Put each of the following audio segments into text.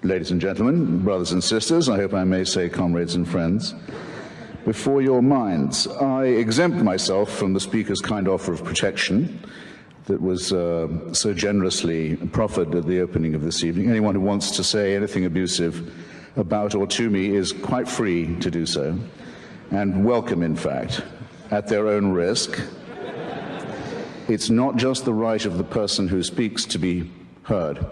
Ladies and gentlemen, brothers and sisters, I hope I may say comrades and friends, before your minds, I exempt myself from the Speaker's kind offer of protection that was so generously proffered at the opening of this evening. Anyone who wants to say anything abusive about or to me is quite free to do so, and welcome, in fact, at their own risk. It's not just the right of the person who speaks to be heard.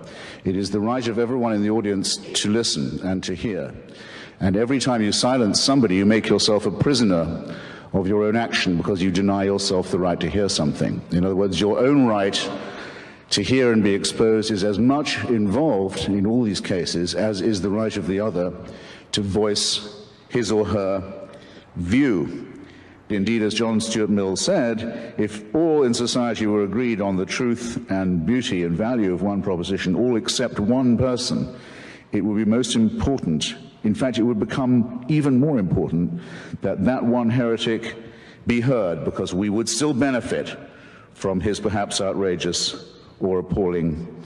It is the right of everyone in the audience to listen and to hear. And every time you silence somebody, you make yourself a prisoner of your own action because you deny yourself the right to hear something. In other words, your own right to hear and be exposed is as much involved in all these cases as is the right of the other to voice his or her view. Indeed, as John Stuart Mill said, if all in society were agreed on the truth and beauty and value of one proposition, all except one person, it would be most important. In fact, it would become even more important that that one heretic be heard, because we would still benefit from his perhaps outrageous or appalling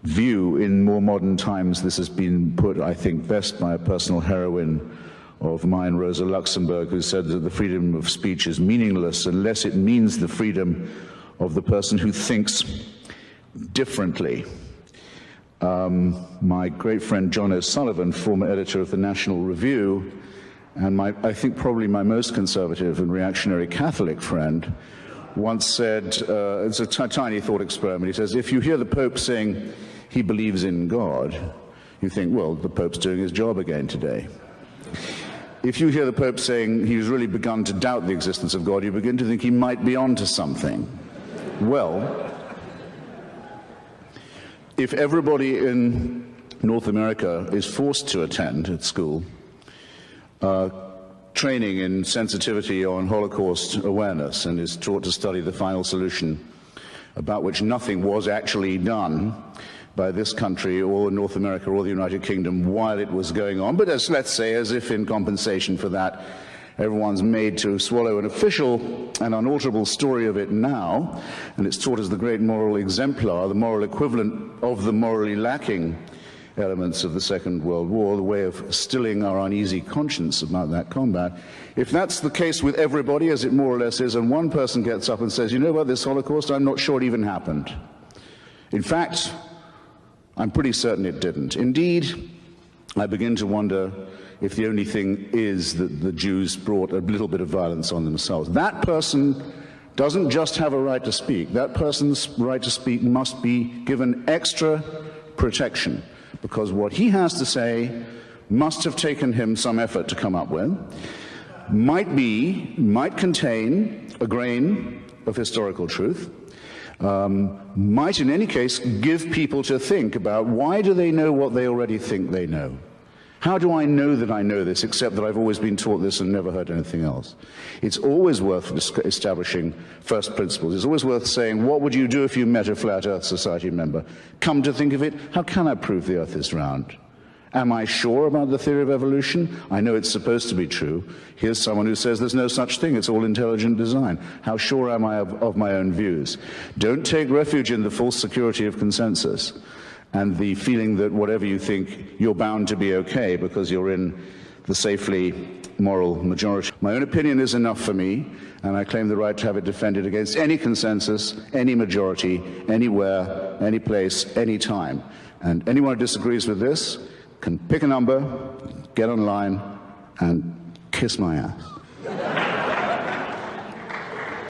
view. In more modern times, this has been put, I think, best by a personal heroine of mine, Rosa Luxemburg, who said that the freedom of speech is meaningless unless it means the freedom of the person who thinks differently. My great friend John O'Sullivan, former editor of the National Review, and I think probably my most conservative and reactionary Catholic friend, once said, it's a tiny thought experiment, he says, if you hear the Pope saying he believes in God, you think, well, the Pope's doing his job again today. If you hear the Pope saying he's really begun to doubt the existence of God, you begin to think he might be onto something. Well, if everybody in North America is forced to attend at school training in sensitivity on Holocaust awareness and is taught to study the final solution, about which nothing was actually done by this country or North America or the United Kingdom while it was going on, but let's say as if in compensation for that everyone's made to swallow an official and unalterable story of it now, and it's taught as the great moral exemplar, the moral equivalent of the morally lacking elements of the Second World War, the way of stilling our uneasy conscience about that combat. If that's the case with everybody, as it more or less is, and one person gets up and says, you know about this Holocaust, I'm not sure it even happened. In fact, I'm pretty certain it didn't. Indeed, I begin to wonder if the only thing is that the Jews brought a little bit of violence on themselves. That person doesn't just have a right to speak. That person's right to speak must be given extra protection, because what he has to say must have taken him some effort to come up with, might contain a grain of historical truth, might in any case give people to think about why do they know what they already think they know. How do I know that I know this, except that I've always been taught this and never heard anything else? It's always worth establishing first principles. It's always worth saying, what would you do if you met a Flat Earth Society member? Come to think of it, how can I prove the Earth is round? Am I sure about the theory of evolution? I know it's supposed to be true. Here's someone who says there's no such thing, it's all intelligent design. How sure am I of my own views? Don't take refuge in the false security of consensus and the feeling that whatever you think, you're bound to be okay because you're in the safely moral majority. My own opinion is enough for me, and I claim the right to have it defended against any consensus, any majority, anywhere, any place, any time. And anyone who disagrees with this can pick a number, get online, and kiss my ass.